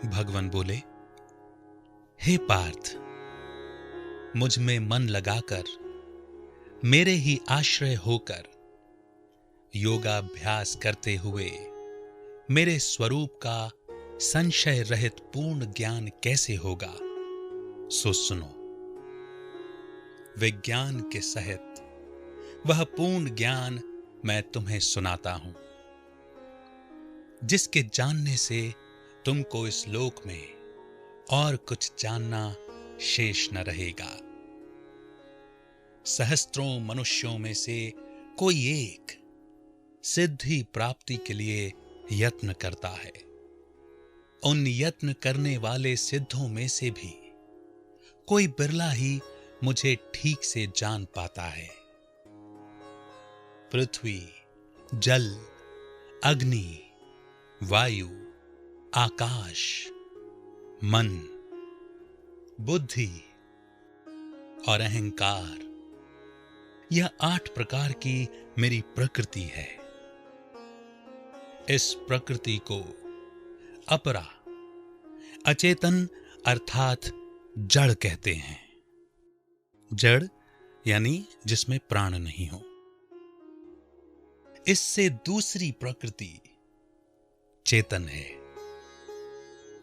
भगवान बोले, हे पार्थ, मुझ में मन लगाकर, मेरे ही आश्रय होकर योगाभ्यास करते हुए मेरे स्वरूप का संशय रहित पूर्ण ज्ञान कैसे होगा, सो सुनो। विज्ञान के सहित वह पूर्ण ज्ञान मैं तुम्हें सुनाता हूं, जिसके जानने से तुमको इस लोक में और कुछ जानना शेष न रहेगा। सहस्त्रों मनुष्यों में से कोई एक सिद्धि प्राप्ति के लिए यत्न करता है। उन यत्न करने वाले सिद्धों में से भी कोई बिरला ही मुझे ठीक से जान पाता है। पृथ्वी, जल, अग्नि, वायु, आकाश, मन, बुद्धि और अहंकार, यह 8 प्रकार की मेरी प्रकृति है। इस प्रकृति को अपरा, अचेतन अर्थात जड़ कहते हैं। जड़ यानी जिसमें प्राण नहीं हो। इससे दूसरी प्रकृति चेतन है,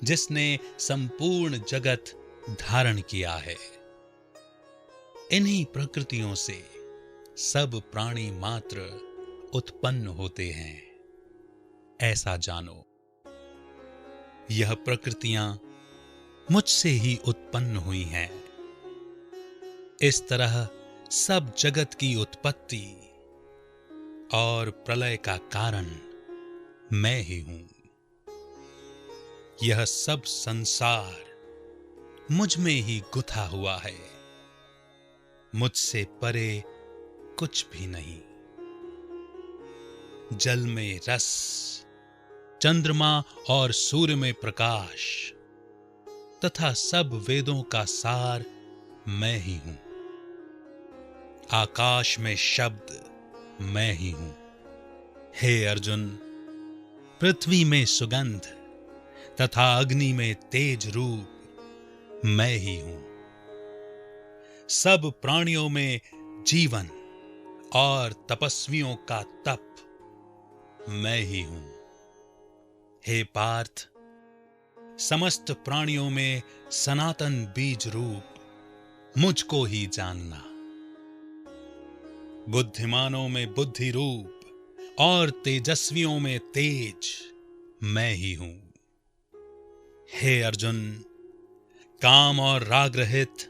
जिसने संपूर्ण जगत धारण किया है। इन्हीं प्रकृतियों से सब प्राणी मात्र उत्पन्न होते हैं, ऐसा जानो। यह प्रकृतियां मुझसे ही उत्पन्न हुई हैं। इस तरह सब जगत की उत्पत्ति और प्रलय का कारण मैं ही हूं। यह सब संसार मुझ में ही गुथा हुआ है। मुझसे परे कुछ भी नहीं। जल में रस, चंद्रमा और सूर्य में प्रकाश तथा सब वेदों का सार मैं ही हूं। आकाश में शब्द मैं ही हूं। हे अर्जुन, पृथ्वी में सुगंध तथा अग्नि में तेज रूप मैं ही हूं। सब प्राणियों में जीवन और तपस्वियों का तप मैं ही हूं। हे पार्थ, समस्त प्राणियों में सनातन बीज रूप मुझको ही जानना। बुद्धिमानों में बुद्धि रूप और तेजस्वियों में तेज मैं ही हूं। हे अर्जुन, काम और राग रहित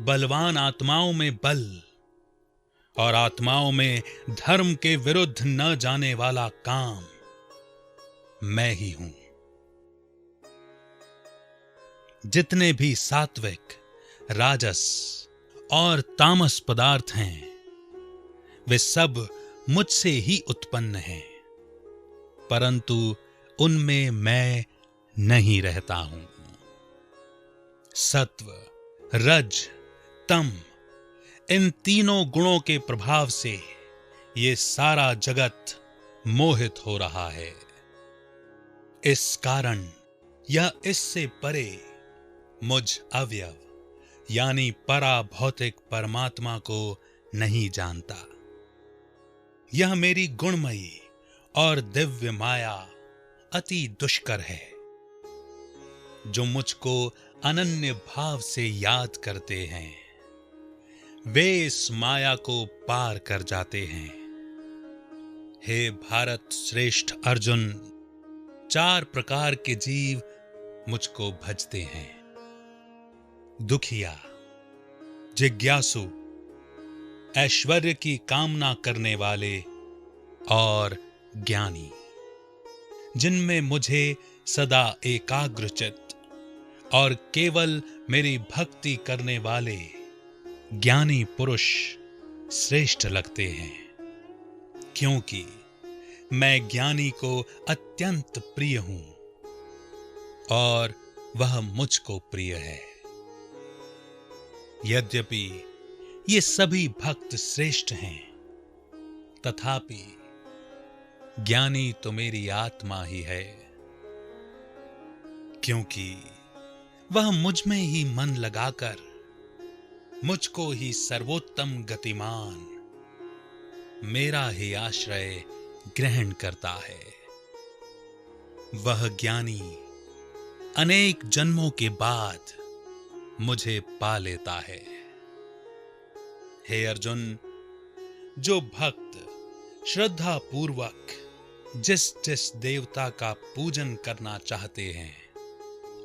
बलवान आत्माओं में बल और आत्माओं में धर्म के विरुद्ध न जाने वाला काम मैं ही हूं। जितने भी सात्विक, राजस और तामस पदार्थ हैं, वे सब मुझसे ही उत्पन्न हैं, परंतु उनमें मैं नहीं रहता हूं। सत्व, रज, तम, इन तीनों गुणों के प्रभाव से ये सारा जगत मोहित हो रहा है। इस कारण यह इससे परे मुझ अवयव यानी परा भौतिक परमात्मा को नहीं जानता। यह मेरी गुणमयी और दिव्य माया अति दुष्कर है। जो मुझको अनन्य भाव से याद करते हैं, वे इस माया को पार कर जाते हैं। हे भारत श्रेष्ठ अर्जुन, 4 प्रकार के जीव मुझको भजते हैं। दुखिया, जिज्ञासु, ऐश्वर्य की कामना करने वाले और ज्ञानी, जिनमें मुझे सदा एकाग्रचित्त और केवल मेरी भक्ति करने वाले ज्ञानी पुरुष श्रेष्ठ लगते हैं, क्योंकि मैं ज्ञानी को अत्यंत प्रिय हूं और वह मुझको प्रिय है। यद्यपि ये सभी भक्त श्रेष्ठ हैं, तथापि ज्ञानी तो मेरी आत्मा ही है। क्योंकि वह मुझ में ही मन लगाकर मुझको ही सर्वोत्तम गतिमान मेरा ही आश्रय ग्रहण करता है। वह ज्ञानी अनेक जन्मों के बाद मुझे पा लेता है। हे अर्जुन, जो भक्त श्रद्धा पूर्वक जिस जिस देवता का पूजन करना चाहते हैं,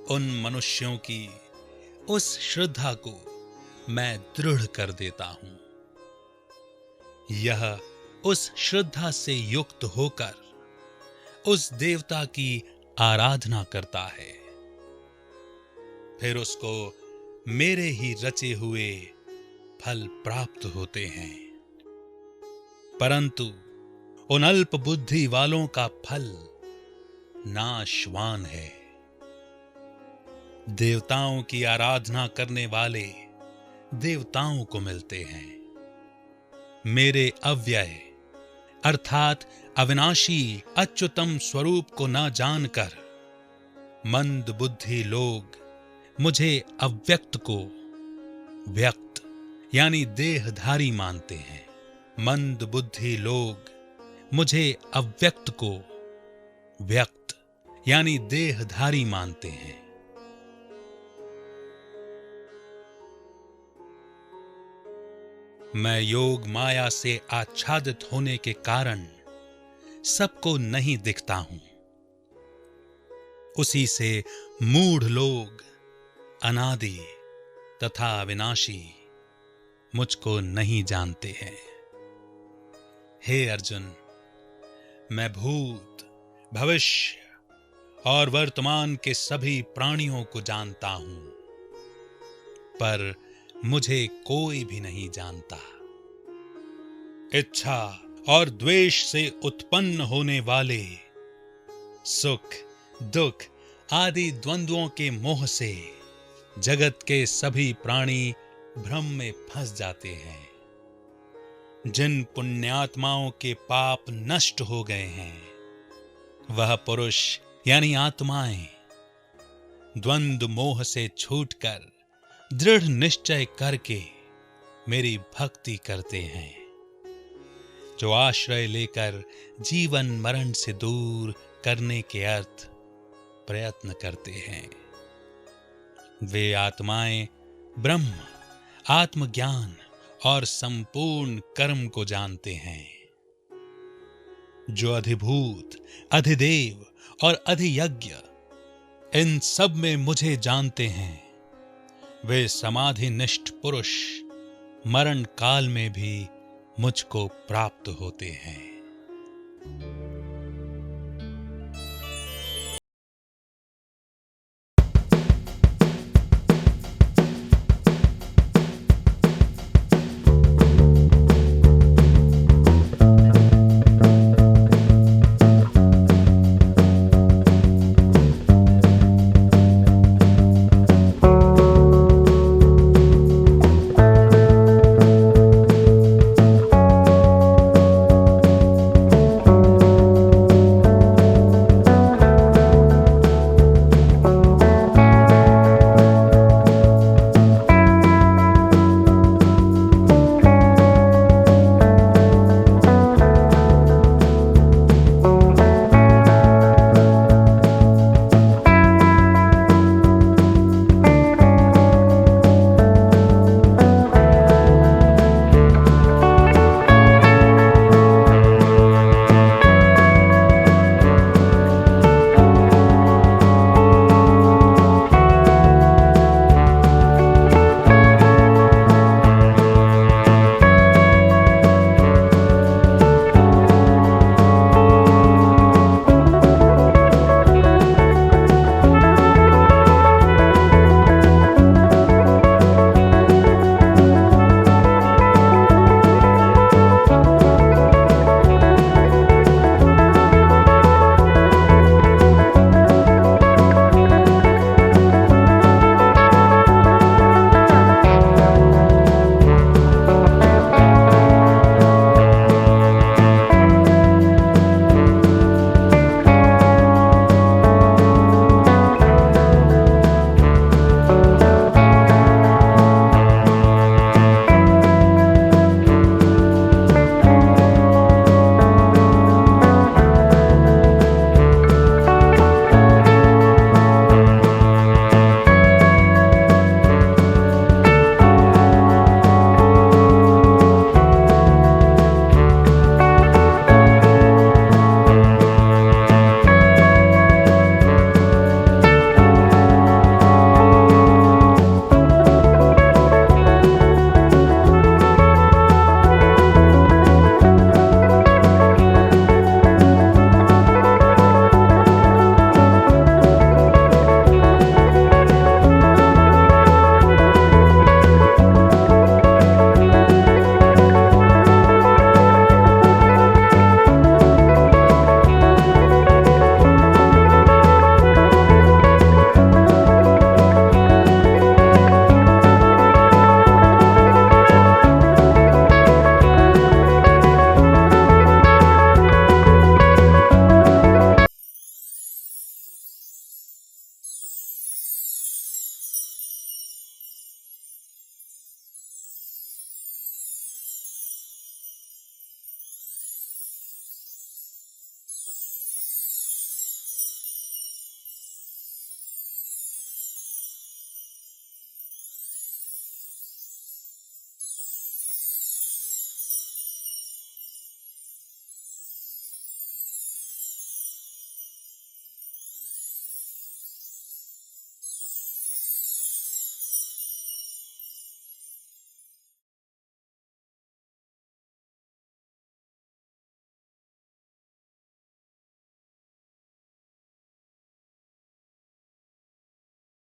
उन मनुष्यों की उस श्रद्धा को मैं दृढ़ कर देता हूं। यह उस श्रद्धा से युक्त होकर उस देवता की आराधना करता है, फिर उसको मेरे ही रचे हुए फल प्राप्त होते हैं। परंतु उन अल्प बुद्धि वालों का फल नाशवान है। देवताओं की आराधना करने वाले देवताओं को मिलते हैं। मेरे अव्यय अर्थात अविनाशी अच्युतम स्वरूप को न जानकर मंद बुद्धि लोग मुझे अव्यक्त को व्यक्त यानी देहधारी मानते हैं। मंद बुद्धि लोग मुझे अव्यक्त को व्यक्त यानी देहधारी मानते हैं। मैं योग माया से आच्छादित होने के कारण सबको नहीं दिखता हूं। उसी से मूढ़ लोग अनादि तथा अविनाशी मुझको नहीं जानते हैं। हे अर्जुन, मैं भूत, भविष्य और वर्तमान के सभी प्राणियों को जानता हूं, पर मुझे कोई भी नहीं जानता। इच्छा और द्वेष से उत्पन्न होने वाले सुख, दुख आदि द्वंद्वों के मोह से जगत के सभी प्राणी भ्रम में फंस जाते हैं। जिन पुण्यात्माओं के पाप नष्ट हो गए हैं, वह पुरुष यानी आत्माएं द्वंद्व मोह से छूटकर दृढ़ निश्चय करके मेरी भक्ति करते हैं। जो आश्रय लेकर जीवन मरण से दूर करने के अर्थ प्रयत्न करते हैं, वे आत्माएं ब्रह्म, आत्मज्ञान और संपूर्ण कर्म को जानते हैं। जो अधिभूत, अधिदेव और अधियज्ञ इन सब में मुझे जानते हैं, वे समाधि निष्ठ पुरुष मरण काल में भी मुझको प्राप्त होते हैं।